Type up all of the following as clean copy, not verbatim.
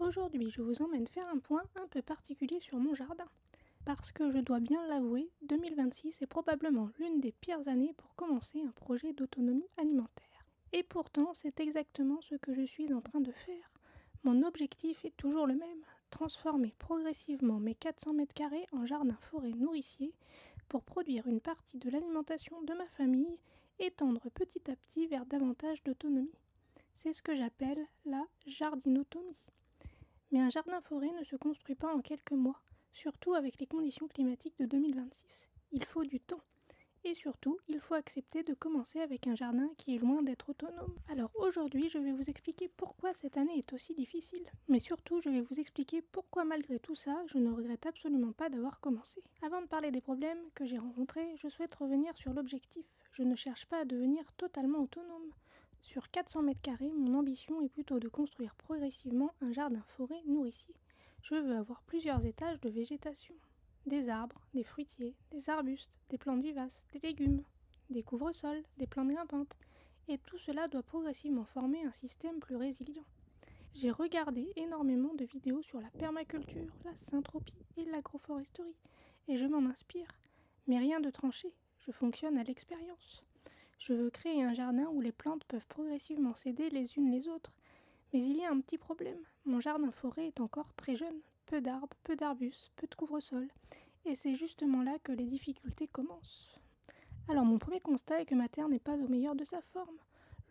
Aujourd'hui, je vous emmène faire un point un peu particulier sur mon jardin. Parce que je dois bien l'avouer, 2026 est probablement l'une des pires années pour commencer un projet d'autonomie alimentaire. Et pourtant, c'est exactement ce que je suis en train de faire. Mon objectif est toujours le même, transformer progressivement mes 400 mètres carrés en jardin-forêt nourricier pour produire une partie de l'alimentation de ma famille et tendre petit à petit vers davantage d'autonomie. C'est ce que j'appelle la jardinotomie. Mais un jardin-forêt ne se construit pas en quelques mois, surtout avec les conditions climatiques de 2026. Il faut du temps. Et surtout, il faut accepter de commencer avec un jardin qui est loin d'être autonome. Alors aujourd'hui, je vais vous expliquer pourquoi cette année est aussi difficile. Mais surtout, je vais vous expliquer pourquoi malgré tout ça, je ne regrette absolument pas d'avoir commencé. Avant de parler des problèmes que j'ai rencontrés, je souhaite revenir sur l'objectif. Je ne cherche pas à devenir totalement autonome. Sur 400 mètres carrés, mon ambition est plutôt de construire progressivement un jardin-forêt nourricier. Je veux avoir plusieurs étages de végétation. Des arbres, des fruitiers, des arbustes, des plantes vivaces, des légumes, des couvre-sols, des plantes grimpantes. Et tout cela doit progressivement former un système plus résilient. J'ai regardé énormément de vidéos sur la permaculture, la syntropie et l'agroforesterie, et je m'en inspire. Mais rien de tranché, je fonctionne à l'expérience. Je veux créer un jardin où les plantes peuvent progressivement s'aider les unes les autres. Mais il y a un petit problème. Mon jardin-forêt est encore très jeune. Peu d'arbres, peu d'arbustes, peu de couvre-sol. Et c'est justement là que les difficultés commencent. Alors mon premier constat est que ma terre n'est pas au meilleur de sa forme.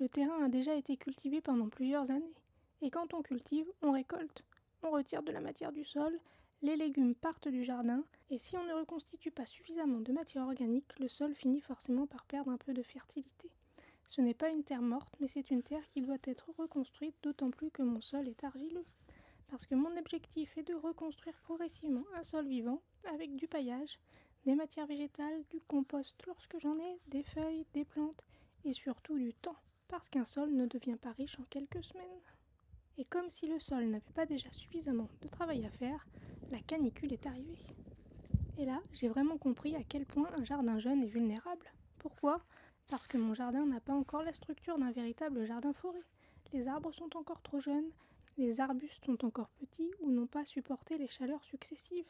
Le terrain a déjà été cultivé pendant plusieurs années. Et quand on cultive, on récolte. On retire de la matière du sol, les légumes partent du jardin, et si on ne reconstitue pas suffisamment de matière organique, le sol finit forcément par perdre un peu de fertilité. Ce n'est pas une terre morte, mais c'est une terre qui doit être reconstruite, d'autant plus que mon sol est argileux. Parce que mon objectif est de reconstruire progressivement un sol vivant, avec du paillage, des matières végétales, du compost lorsque j'en ai, des feuilles, des plantes, et surtout du temps, parce qu'un sol ne devient pas riche en quelques semaines. Et comme si le sol n'avait pas déjà suffisamment de travail à faire, la canicule est arrivée. Et là, j'ai vraiment compris à quel point un jardin jeune est vulnérable. Pourquoi ? Parce que mon jardin n'a pas encore la structure d'un véritable jardin-forêt. Les arbres sont encore trop jeunes, les arbustes sont encore petits ou n'ont pas supporté les chaleurs successives.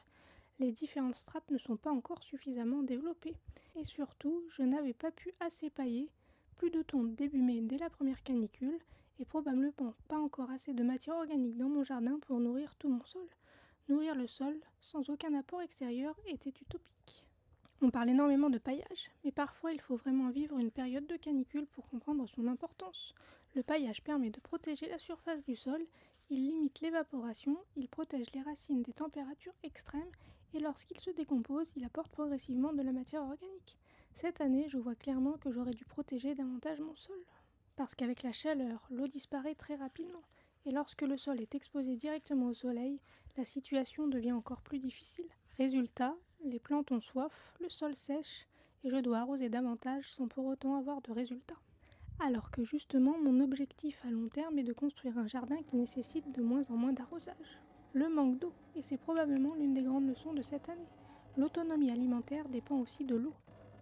Les différentes strates ne sont pas encore suffisamment développées. Et surtout, je n'avais pas pu assez pailler, plus de tonte débumée dès la première canicule, et probablement pas encore assez de matière organique dans mon jardin pour nourrir tout mon sol. Nourrir le sol sans aucun apport extérieur était utopique. On parle énormément de paillage, mais parfois il faut vraiment vivre une période de canicule pour comprendre son importance. Le paillage permet de protéger la surface du sol, il limite l'évaporation, il protège les racines des températures extrêmes et lorsqu'il se décompose, il apporte progressivement de la matière organique. Cette année, je vois clairement que j'aurais dû protéger davantage mon sol. Parce qu'avec la chaleur, l'eau disparaît très rapidement. Et lorsque le sol est exposé directement au soleil, la situation devient encore plus difficile. Résultat, les plantes ont soif, le sol sèche, et je dois arroser davantage sans pour autant avoir de résultats. Alors que justement, mon objectif à long terme est de construire un jardin qui nécessite de moins en moins d'arrosage. Le manque d'eau, et c'est probablement l'une des grandes leçons de cette année. L'autonomie alimentaire dépend aussi de l'eau.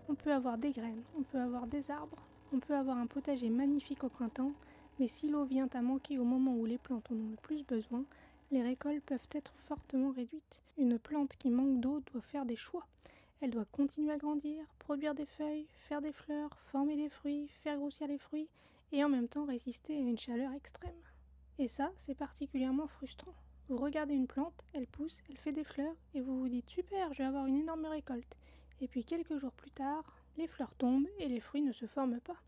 On peut avoir des graines, on peut avoir des arbres, on peut avoir un potager magnifique au printemps, mais si l'eau vient à manquer au moment où les plantes en ont le plus besoin, les récoltes peuvent être fortement réduites. Une plante qui manque d'eau doit faire des choix. Elle doit continuer à grandir, produire des feuilles, faire des fleurs, former des fruits, faire grossir les fruits, et en même temps résister à une chaleur extrême. Et ça, c'est particulièrement frustrant. Vous regardez une plante, elle pousse, elle fait des fleurs, et vous vous dites super, je vais avoir une énorme récolte. Et puis quelques jours plus tard, les fleurs tombent et les fruits ne se forment pas.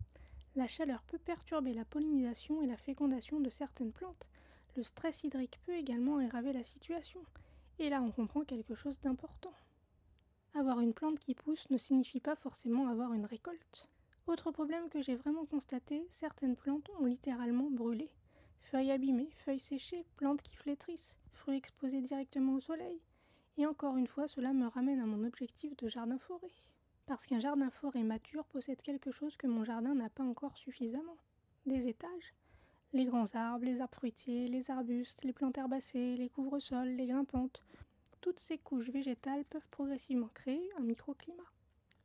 La chaleur peut perturber la pollinisation et la fécondation de certaines plantes. Le stress hydrique peut également aggraver la situation. Et là, on comprend quelque chose d'important. Avoir une plante qui pousse ne signifie pas forcément avoir une récolte. Autre problème que j'ai vraiment constaté, certaines plantes ont littéralement brûlé. Feuilles abîmées, feuilles séchées, plantes qui flétrissent, fruits exposés directement au soleil. Et encore une fois, cela me ramène à mon objectif de jardin-forêt. Parce qu'un jardin-forêt mature possède quelque chose que mon jardin n'a pas encore suffisamment. Des étages. Les grands arbres, les arbres fruitiers, les arbustes, les plantes herbacées, les couvre-sols, les grimpantes. Toutes ces couches végétales peuvent progressivement créer un microclimat.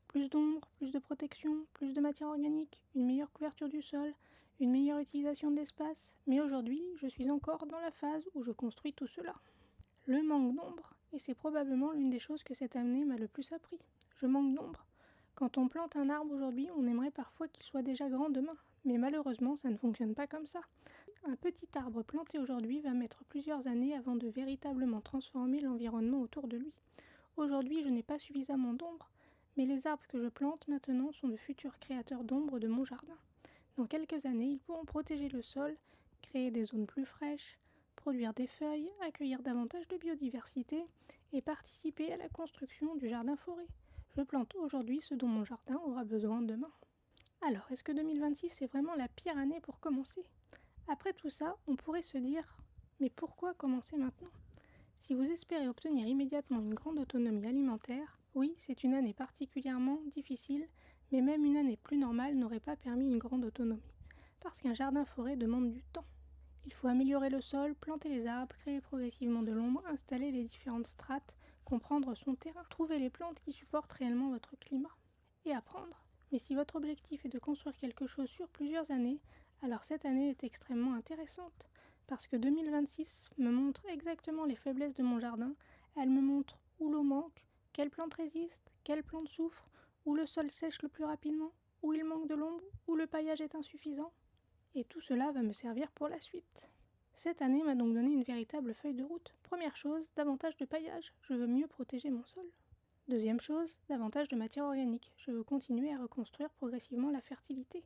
Plus d'ombre, plus de protection, plus de matière organique, une meilleure couverture du sol, une meilleure utilisation de l'espace, mais aujourd'hui, je suis encore dans la phase où je construis tout cela. Le manque d'ombre, et c'est probablement l'une des choses que cette année m'a le plus appris. Je manque d'ombre. Quand on plante un arbre aujourd'hui, on aimerait parfois qu'il soit déjà grand demain, mais malheureusement, ça ne fonctionne pas comme ça. Un petit arbre planté aujourd'hui va mettre plusieurs années avant de véritablement transformer l'environnement autour de lui. Aujourd'hui, je n'ai pas suffisamment d'ombre, mais les arbres que je plante maintenant sont de futurs créateurs d'ombre de mon jardin. Dans quelques années, ils pourront protéger le sol, créer des zones plus fraîches, produire des feuilles, accueillir davantage de biodiversité et participer à la construction du jardin-forêt. Je plante aujourd'hui ce dont mon jardin aura besoin demain. Alors, est-ce que 2026 est vraiment la pire année pour commencer ? Après tout ça, on pourrait se dire « Mais pourquoi commencer maintenant ?» Si vous espérez obtenir immédiatement une grande autonomie alimentaire, oui, c'est une année particulièrement difficile, mais même une année plus normale n'aurait pas permis une grande autonomie, parce qu'un jardin-forêt demande du temps. Il faut améliorer le sol, planter les arbres, créer progressivement de l'ombre, installer les différentes strates, comprendre son terrain, trouver les plantes qui supportent réellement votre climat, et apprendre. Mais si votre objectif est de construire quelque chose sur plusieurs années, alors cette année est extrêmement intéressante, parce que 2026 me montre exactement les faiblesses de mon jardin, elle me montre où l'eau manque, quelles plantes résistent, quelles plantes souffrent, où le sol sèche le plus rapidement, où il manque de l'ombre, où le paillage est insuffisant. Et tout cela va me servir pour la suite. Cette année m'a donc donné une véritable feuille de route. Première chose, davantage de paillage, je veux mieux protéger mon sol. Deuxième chose, davantage de matière organique, je veux continuer à reconstruire progressivement la fertilité.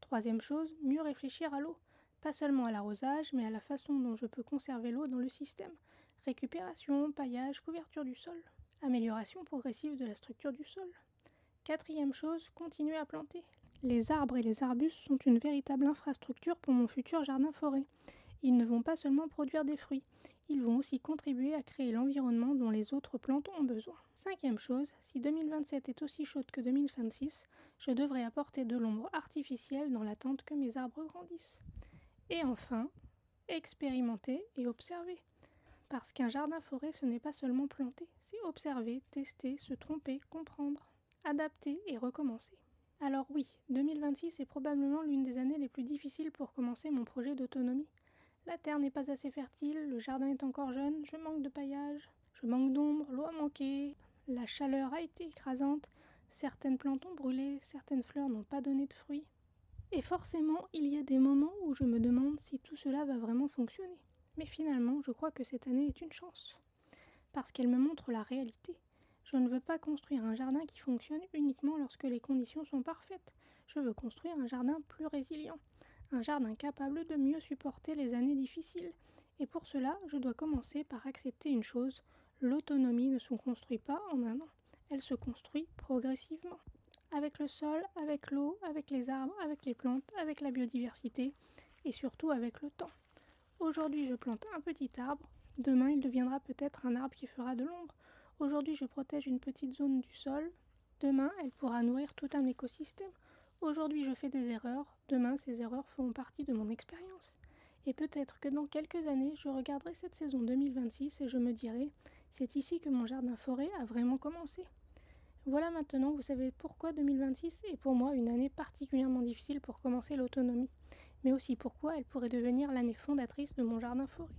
Troisième chose, mieux réfléchir à l'eau, pas seulement à l'arrosage, mais à la façon dont je peux conserver l'eau dans le système. Récupération, paillage, couverture du sol, amélioration progressive de la structure du sol. Quatrième chose, continuer à planter. Les arbres et les arbustes sont une véritable infrastructure pour mon futur jardin-forêt. Ils ne vont pas seulement produire des fruits, ils vont aussi contribuer à créer l'environnement dont les autres plantes ont besoin. Cinquième chose, si 2027 est aussi chaude que 2026, je devrais apporter de l'ombre artificielle dans l'attente que mes arbres grandissent. Et enfin, expérimenter et observer. Parce qu'un jardin-forêt, ce n'est pas seulement planter, c'est observer, tester, se tromper, comprendre, adapter et recommencer. Alors oui, 2026 est probablement l'une des années les plus difficiles pour commencer mon projet d'autonomie. La terre n'est pas assez fertile, le jardin est encore jeune, je manque de paillage, je manque d'ombre, l'eau a manqué, la chaleur a été écrasante, certaines plantes ont brûlé, certaines fleurs n'ont pas donné de fruits. Et forcément, il y a des moments où je me demande si tout cela va vraiment fonctionner. Mais finalement, je crois que cette année est une chance. Parce qu'elle me montre la réalité. Je ne veux pas construire un jardin qui fonctionne uniquement lorsque les conditions sont parfaites. Je veux construire un jardin plus résilient. Un jardin capable de mieux supporter les années difficiles. Et pour cela, je dois commencer par accepter une chose, l'autonomie ne se construit pas en un an. Elle se construit progressivement. Avec le sol, avec l'eau, avec les arbres, avec les plantes, avec la biodiversité et surtout avec le temps. Aujourd'hui, je plante un petit arbre, demain il deviendra peut-être un arbre qui fera de l'ombre. Aujourd'hui, je protège une petite zone du sol, demain elle pourra nourrir tout un écosystème. Aujourd'hui, je fais des erreurs, demain ces erreurs feront partie de mon expérience. Et peut-être que dans quelques années, je regarderai cette saison 2026 et je me dirai « c'est ici que mon jardin-forêt a vraiment commencé ». Voilà, maintenant, vous savez pourquoi 2026 est pour moi une année particulièrement difficile pour commencer l'autonomie, mais aussi pourquoi elle pourrait devenir l'année fondatrice de mon jardin-forêt.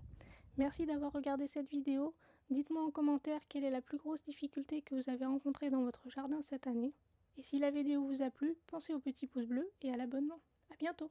Merci d'avoir regardé cette vidéo. Dites-moi en commentaire quelle est la plus grosse difficulté que vous avez rencontrée dans votre jardin cette année. Et si la vidéo vous a plu, pensez au petit pouce bleu et à l'abonnement. À bientôt!